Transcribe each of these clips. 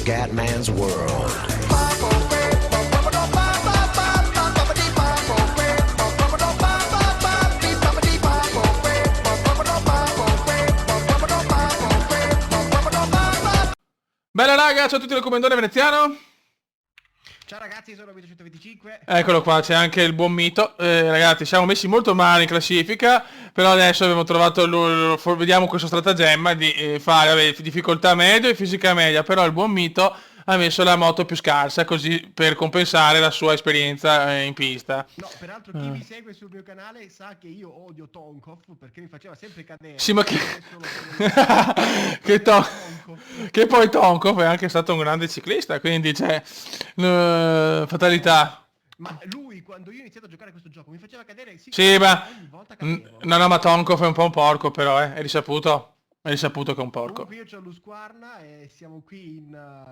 Scatman's World. Bella raga, ciao a tutti dal Commendone Veneziano. Ciao ragazzi, sono Vito 125. Eccolo qua, c'è anche il buon Mito. Ragazzi, siamo messi molto male in classifica, però adesso abbiamo trovato, vediamo questo stratagemma di fare, vabbè, difficoltà medio e fisica media, però il buon Mito ha messo la moto più scarsa, così per compensare la sua esperienza in pista. No, peraltro chi mi segue sul mio canale sa che io odio Tonkov perché mi faceva sempre cadere. Sì, ma che... che poi Tonkov è anche stato un grande ciclista, quindi c'è fatalità. Ma lui, quando io ho iniziato a giocare a questo gioco, mi faceva cadere... Sì, ma... ogni volta cadevo. No, ma Tonkov è un po' un porco, però, è risaputo. È risaputo che è un porco. Comunque io c'ho l'Usquarna e siamo qui in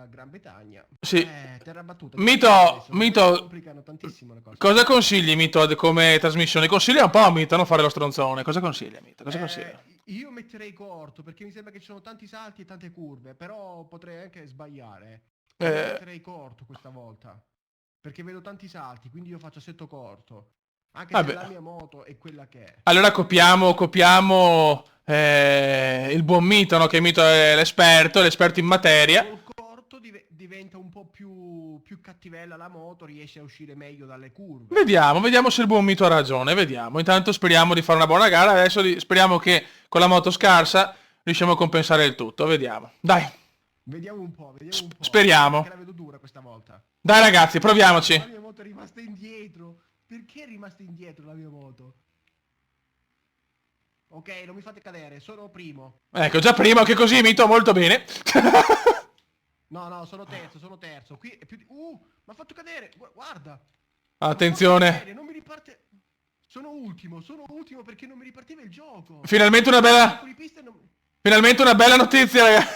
Gran Bretagna. Sì. Terra battuta. Mito, complicano tantissimo le cose. cosa consigli, Mito, come trasmissione? Consiglia un po', Mito, non fare lo stronzone. Cosa consiglia, Mito? Cosa consiglia? Io metterei corto perché mi sembra che ci sono tanti salti e tante curve, però potrei anche sbagliare. Io metterei corto questa volta. Perché vedo tanti salti, quindi io faccio assetto corto. Anche se la mia moto è quella che è. Allora copiamo il buon Mito, no? Che Mito è l'esperto in materia. Col corto diventa un po' più cattivella la moto, riesce a uscire meglio dalle curve. Vediamo se il buon Mito ha ragione, vediamo. Intanto speriamo di fare una buona gara, adesso speriamo che con la moto scarsa riusciamo a compensare il tutto, vediamo. Dai. Vediamo un po'. Speriamo. Perché la vedo dura questa volta. Dai ragazzi, proviamoci. La mia moto è rimasta indietro. Perché è rimasta indietro la mia moto? Ok, non mi fate cadere, sono primo. Ecco, già prima, che così Mito molto bene. No, sono terzo. Qui è più di... mi ha fatto cadere, guarda. Attenzione. Non mi riparte... Sono ultimo perché non mi ripartiva il gioco. Finalmente una bella notizia, ragazzi.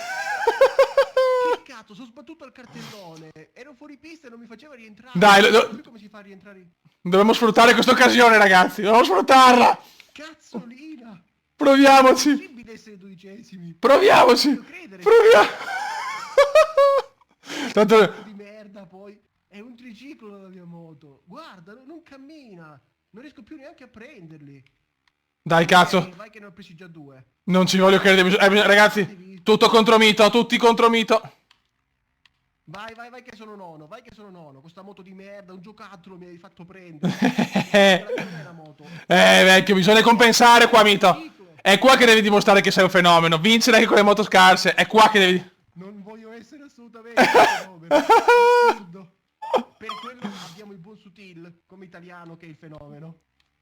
Che cazzo, sono sbattuto al cartellone. Ero fuori pista e non mi faceva rientrare. Dai, non so più come si fa a rientrare. Dobbiamo sfruttare questa occasione, ragazzi. Dobbiamo sfruttarla. Cazzolina. Proviamoci. È possibile essere 12esimi. Proviamoci. Proviamo. Tanto... di merda poi. È un triciclo la mia moto. Guarda, non cammina. Non riesco più neanche a prenderli. Dai, cazzo. Vai che ne ho presi già 2. Non ci voglio credere. Ragazzi, tutto contro Mito. Tutti contro Mito. Vai che sono nono. Questa moto di merda, un giocattolo mi hai fatto prendere. La moto. Vecchio, bisogna compensare qua, Mito. È qua che devi dimostrare che sei un fenomeno. Vincere anche con le moto scarse. È qua che devi... Non voglio essere assolutamente un fenomeno. Assurdo. Per quello abbiamo il buon Sutil come italiano che è il fenomeno.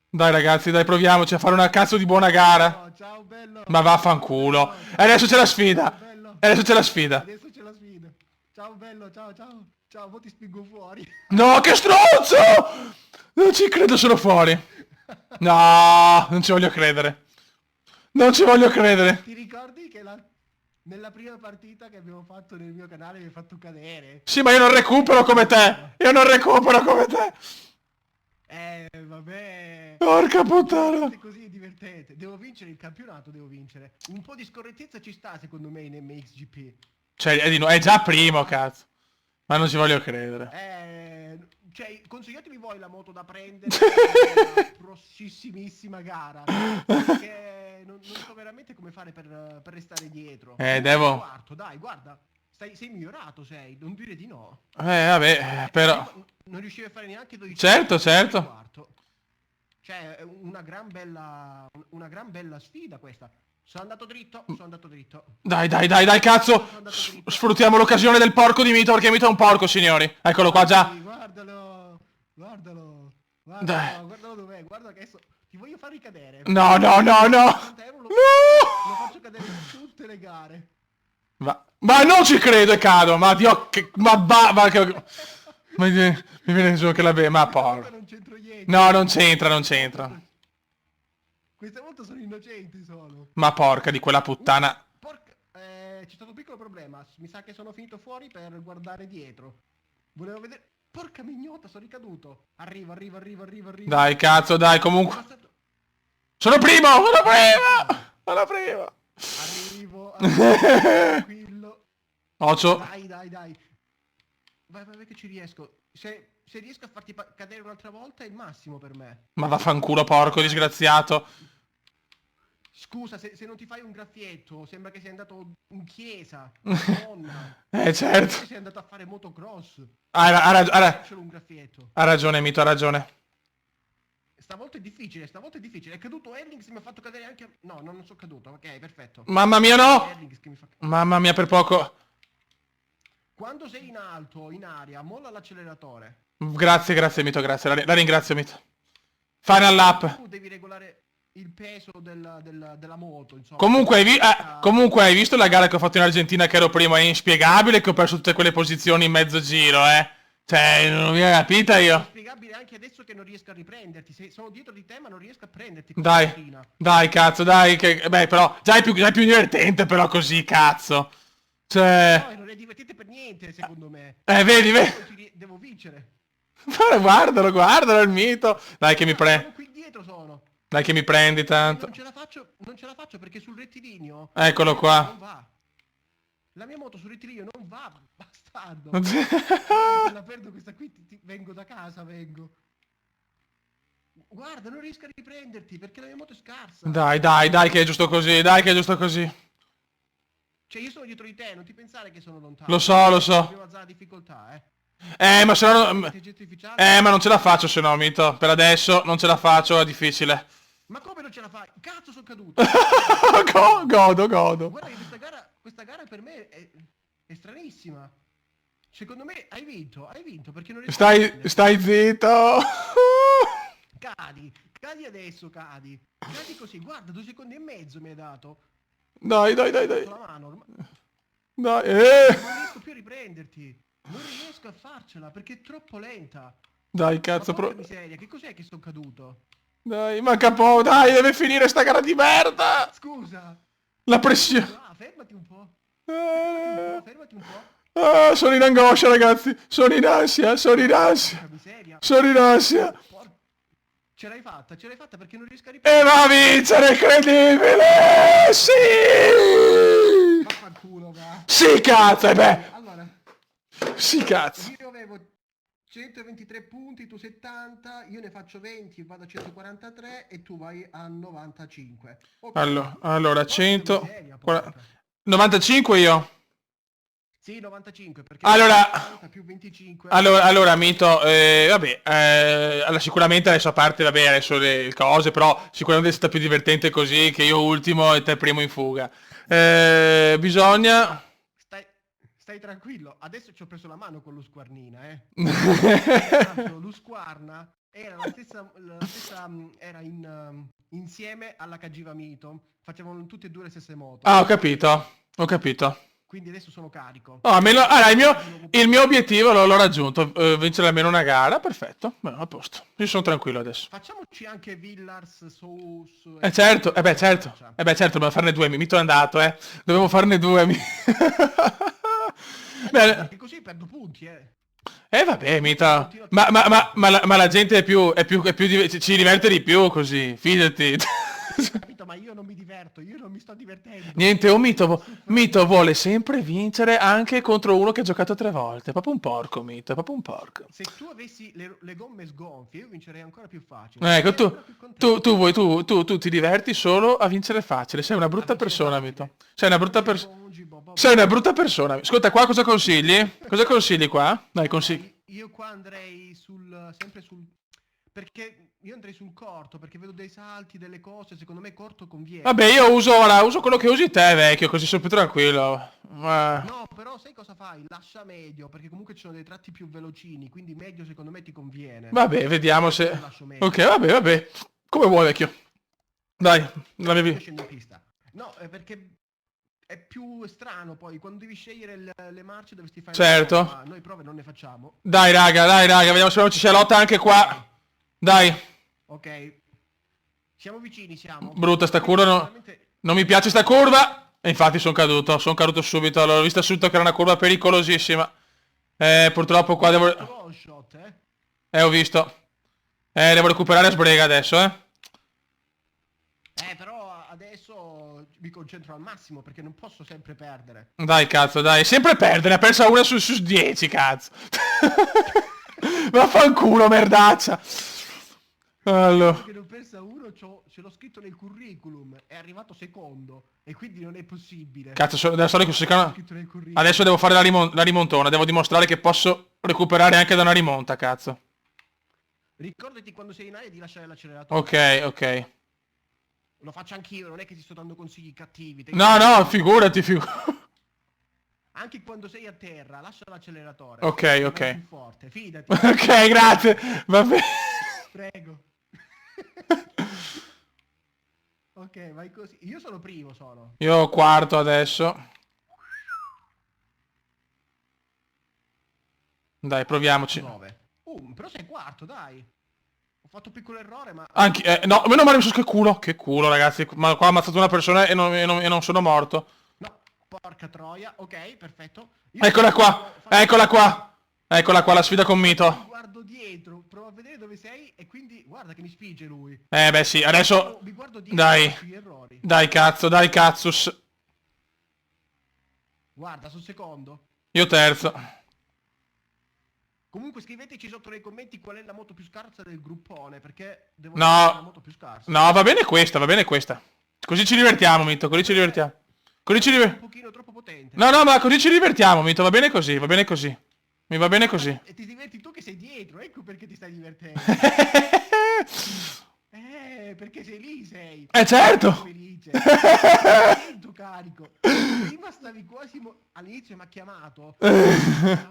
Dai ragazzi, dai, proviamoci a fare una cazzo di buona gara. No, ciao bello. Ma vaffanculo. E adesso c'è la sfida. Adesso c'è la sfida. Ciao bello, ciao. Ciao, mo ti spingo fuori. No, che stronzo! Non ci credo, sono fuori. No, non ci voglio credere. Ti ricordi che nella prima partita che abbiamo fatto nel mio canale mi hai fatto cadere? Sì, ma io non recupero come te. Vabbè. Porca puttana. Così è divertente. Devo vincere il campionato, Un po' di scorrettezza ci sta secondo me in MXGP. Cioè, è già primo, cazzo. Ma non ci voglio credere. Cioè, consigliatevi voi la moto da prendere per la prossimissima gara. Perché non so veramente come fare per restare dietro. Devo... Quarto, dai, guarda. Sei migliorato, non dire di no. Vabbè, però... Non riuscivi a fare neanche 12. Certo. Cioè, una gran bella sfida questa. Sono andato dritto. Dai, cazzo! Sfruttiamo l'occasione del porco di Mito, perché Mito è un porco, signori. Eccolo qua, già. Guardalo. Dai. Guardalo dov'è, guarda che adesso... Ti voglio far ricadere. No. Lo faccio cadere in tutte le gare. Ma non ci credo e cado, ma Dio, mi viene giù che ma porco. Non c'entro niente. No, non c'entra. Questa volta sono innocenti solo. Ma porca di quella puttana. C'è stato un piccolo problema. Mi sa che sono finito fuori per guardare dietro. Volevo vedere... Porca mignota, sono ricaduto. Arrivo. Dai, cazzo, dai, comunque. Sono primo. Arrivo, tranquillo. Ocio. Dai. Vai che ci riesco. Se riesco a farti cadere un'altra volta è il massimo per me. Ma vaffanculo, porco disgraziato. Scusa, se non ti fai un graffietto, sembra che sei andato in chiesa. Madonna. Certo. Sei andato a fare motocross. Ha Un graffietto. ragione, Mito, ha ragione. Stavolta è difficile. È caduto Erlings, mi ha fatto cadere anche... No, non sono caduto. Ok, perfetto. Mamma mia, no! Erlings che mi fa... Mamma mia, per poco. Quando sei in alto, in aria, molla l'acceleratore. Grazie, Mito, grazie. La ringrazio, Mito. Final lap. Tu devi regolare il peso della moto, insomma. Comunque hai visto la gara che ho fatto in Argentina che ero primo? È inspiegabile che ho perso tutte quelle posizioni in mezzo giro, eh. Cioè, non mi hai capita io. È inspiegabile anche adesso che non riesco a riprenderti. Sono dietro di te ma non riesco a prenderti. Dai, cazzo, dai. Beh, però, già è più divertente però così, cazzo. Cioè... No, non è divertente per niente, secondo me. Vedi. Devo vincere. Guardalo il Mito. Dai che mi prendi. Qui dietro sono. Dai che mi prendi tanto. Non ce la faccio perché sul rettilineo. Eccolo qua. Non va. La mia moto sul rettilineo non va, bastardo. Se la perdo questa qui vengo da casa, Guarda, non riesco a riprenderti perché la mia moto è scarsa. Dai che è giusto così, Cioè io sono dietro di te, non ti pensare che sono lontano. Lo so. Dobbiamo alzare la difficoltà, Ma se no... ma non ce la faccio se no, Mito. Per adesso non ce la faccio, è difficile. Ma come non ce la fai? Cazzo, sono caduto. Godo. Guarda che questa gara per me è stranissima. Secondo me hai vinto perché non riesco a Stai zitto. Cadi adesso, cadi così, guarda, 2 secondi e mezzo mi hai dato. Dai. La mano, Dai, non riesco più a riprenderti. Non riesco a farcela perché è troppo lenta. Dai, cazzo, porca miseria, che cos'è che sono caduto? Dai, manca poco, dai, deve finire sta gara di merda. Scusa. La pressione. Fermati un po'. Sono in angoscia, ragazzi. Sono in ansia. Ce l'hai fatta perché non riesco a riprendere. E va a vincere, incredibile! Sì! Vaffanculo, va. Sì, cazzo, Allora, sì, cazzo. io avevo 123 punti, tu 70, io ne faccio 20, vado a 143 e tu vai a 95. Okay. Allora 100... 95 io? Sì, 95, perché allora 90 più 25. Allora Mito, allora, sicuramente adesso a parte, vabbè, adesso le cose, però sicuramente è stata più divertente così che io ultimo e te primo in fuga. Bisogna... Stai tranquillo, adesso ci ho preso la mano con lo Squarnina, Lo Squarna era la stessa era insieme alla Cagiva Mito, facevano tutte e due le stesse moto. Ah, ho capito. Quindi adesso sono carico. Allora, il mio obiettivo l'ho raggiunto, vincere almeno una gara, perfetto, beh, a posto, io sono tranquillo adesso. Facciamoci anche Villars, Sous... certo, dobbiamo farne 2, Mito è andato, dovevo farne 2. Perché così perdo punti, vabbè, Mito, ma la gente è più ci diverte di più così, fidati. Capito, ma io non mi diverto, io non mi sto divertendo. Niente, Mito vuole sempre vincere anche contro uno che ha giocato 3 volte. È proprio un porco, Mito, è proprio un porco. Se tu avessi le gomme sgonfie, io vincerei ancora più facile. Ecco, tu ti diverti solo a vincere facile. Sei una brutta persona, Mito. Sei una brutta persona. Ascolta, qua cosa consigli? Cosa consigli qua? Dai, consigli. Io qua andrei sempre sul... Perché io andrei sul corto, perché vedo dei salti, delle cose, secondo me corto conviene. Vabbè, io uso quello che usi te, vecchio, così sono più tranquillo. No, però sai cosa fai? Lascia medio, perché comunque ci sono dei tratti più velocini, quindi medio secondo me ti conviene. Vabbè, vediamo se... Ok, vabbè. Come vuoi, vecchio. Dai, la mia vita. Scendo in pista. No, perché è più strano poi, quando devi scegliere le marce dovresti fare... Certo. Ma noi prove non ne facciamo. Dai, raga, vediamo se non ci sia lotta anche qua. Dai. Ok. Siamo vicini, siamo. Brutta sta curva, non mi piace sta curva. E infatti sono caduto subito. L'ho vista subito che era una curva pericolosissima. Purtroppo qua devo... ho visto. Devo recuperare a sbrega adesso, però adesso mi concentro al massimo perché non posso sempre perdere. Dai, cazzo, dai. Sempre perdere, ne ha persa una su 10, cazzo. Vaffanculo, merdaccia. Allora. Perché ne ho persa uno, ce l'ho scritto nel curriculum, è arrivato secondo e quindi non è possibile. Cazzo, adesso, L'ho scritto nel curriculum. adesso devo fare la rimontona, devo dimostrare che posso recuperare anche da una rimonta, cazzo. Ricordati quando sei in aria di lasciare l'acceleratore. Ok. Lo faccio anch'io, non è che ti sto dando consigli cattivi. No, figurati. Anche quando sei a terra, lascia l'acceleratore. Ok. Vai più forte, fidati. Ok, grazie. Va bene. Prego. Ok, vai così. Io sono primo, sono. Io quarto adesso. Dai, proviamoci. 9. Però sei quarto, dai. Ho fatto un piccolo errore, ma... Anche, no, meno male mi sono... Che culo, ragazzi. Ma qua ho ammazzato una persona e non sono morto. No, porca troia. Ok, perfetto. Eccola qua. Eccola qua la sfida con Mito. Guardo dietro, provo a vedere dove sei e quindi guarda che mi spinge lui. Beh sì, adesso... Mi guardo dietro, Dai. faccio gli errori. Dai cazzo, dai cazzus. Guarda, sul secondo. Io terzo. Comunque scriveteci sotto nei commenti qual è la moto più scarsa del gruppone, perché devo No. dire la moto più scarsa. No, va bene questa. Così ci divertiamo, Mito, così ci divertiamo. Un pochino troppo potente. No, ma così ci divertiamo, Mito, va bene così. Mi va bene così. E ti diverti tu che sei dietro, ecco perché ti stai divertendo. Perché sei lì, sei. Certo. Felice. Sento carico. Prima stavi quasi... All'inizio mi ha chiamato. Vedete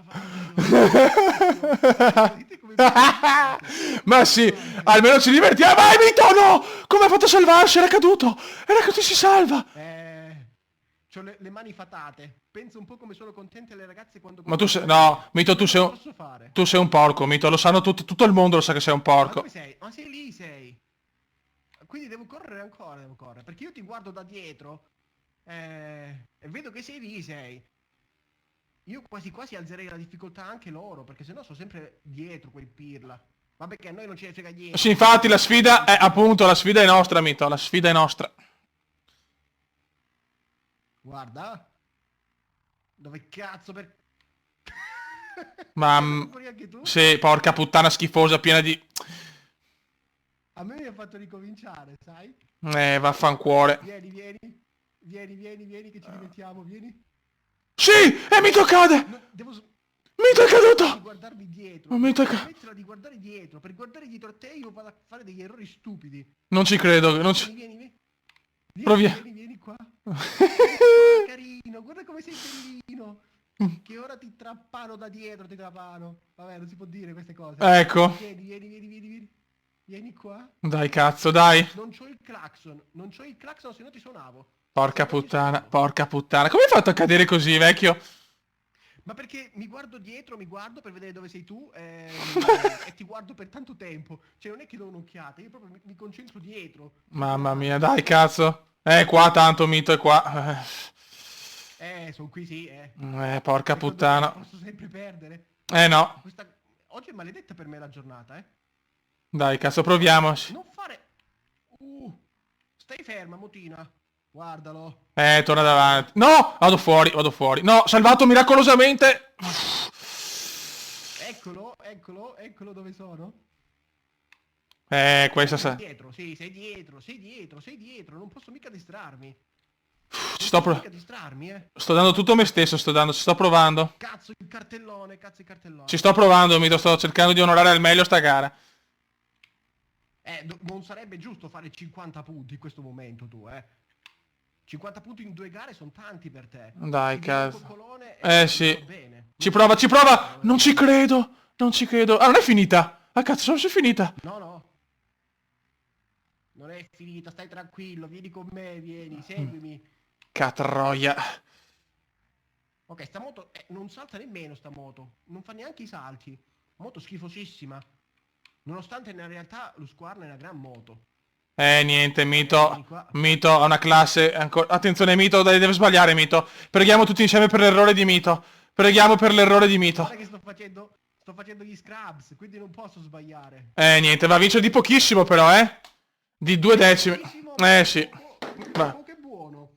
come Ma sì, almeno ci divertiamo. Vai, Mito, no! Come ha fatto a salvarsi? Era caduto si salva. C'ho le mani fatate. Penso un po' come sono contente le ragazze quando... Ma tu sei... No, Mito, tu sei un porco, Mito. Lo sanno tutti, tutto il mondo lo sa che sei un Ma porco. dove sei? Ma sei lì, sei. Quindi devo correre ancora, perché io ti guardo da dietro e vedo che sei lì, sei. Io quasi alzerei la difficoltà anche loro, perché sennò sono sempre dietro quei pirla. Vabbè che a noi non ce ne frega niente. Sì, infatti la sfida è appunto, la sfida è nostra, Mito, la sfida è nostra. Guarda. Dove cazzo per... Ma... Fuori anche tu? Sì, porca puttana schifosa, piena di... A me mi ha fatto ricominciare, sai? Vaffancuore. Vieni che ci divertiamo, vieni. Sì! E Mito cade! No, devo... Mito è caduto! Di guardarmi dietro. Mito è Smetterla di guardare dietro. Per guardare dietro a te io vado a fare degli errori stupidi. Non ci credo, non ci... Vieni. Vieni qua. Carino, guarda come sei bellino. Che ora ti trappano da dietro, ti trapano. Vabbè, non si può dire queste cose. Ecco. Vieni. Vieni qua. Dai cazzo, dai. Non c'ho il clacson, se no ti suonavo. Porca puttana. Come hai fatto a cadere così, vecchio? Ma perché mi guardo dietro, per vedere dove sei tu e ti guardo per tanto tempo. Cioè non è che do un'occhiata, io proprio mi concentro dietro. Mamma mia, dai cazzo. Qua tanto, Mito è qua. Sono qui sì, Porca puttana. Posso sempre perdere. No. Oggi è maledetta per me la giornata, Dai cazzo, proviamoci. Non fare... Stai ferma, motina. Guardalo. Torna davanti. No, vado fuori. No, salvato miracolosamente. Eccolo dove sono. Questa sa... Dietro, sì, sei dietro, non posso mica distrarmi. Sto dando tutto me stesso, ci sto provando. Cazzo il cartellone. Ci sto provando, Mito, sto cercando di onorare al meglio sta gara. Non sarebbe giusto fare 50 punti in questo momento tu, 50 punti in 2 gare sono tanti per te. Dai, cazzo. Sì. Bene. Ci prova. Non ci credo. Ah, non è finita. Ah, cazzo, non si è finita. No. Non è finita, stai tranquillo, vieni con me, seguimi. Catroia. Ok, sta moto non salta nemmeno sta moto. Non fa neanche i salti. Moto schifosissima. Nonostante nella realtà lo Squarna è una gran moto. Niente, Mito ha una classe ancora... Attenzione, Mito, deve sbagliare, Mito. Preghiamo tutti insieme per l'errore di Mito. Guarda che sto facendo gli scrubs, quindi non posso sbagliare. Niente, va a vincere di pochissimo però, Di 2 decimi. Sì. Oh, che buono.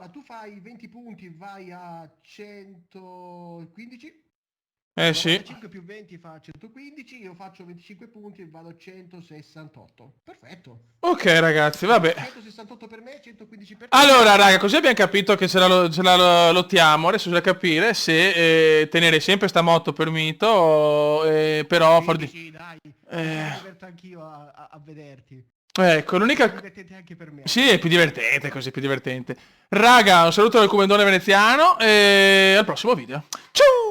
tu fai 20 punti, vai a 115. Sì. 5 più 20 fa 115, io faccio 25 punti e vado a 168. Perfetto. Ok ragazzi, vabbè. 168 per me, 115 per te. Allora raga, così abbiamo capito che ce la lottiamo. Adesso bisogna capire se tenere sempre sta moto per mito, però far di... Sì, dai. Mi diverto anch'io a vederti. Ecco, È l'unica... divertente anche per me. Sì, è più divertente così, più divertente. Raga, un saluto dal comandone veneziano e al prossimo video. Ciao!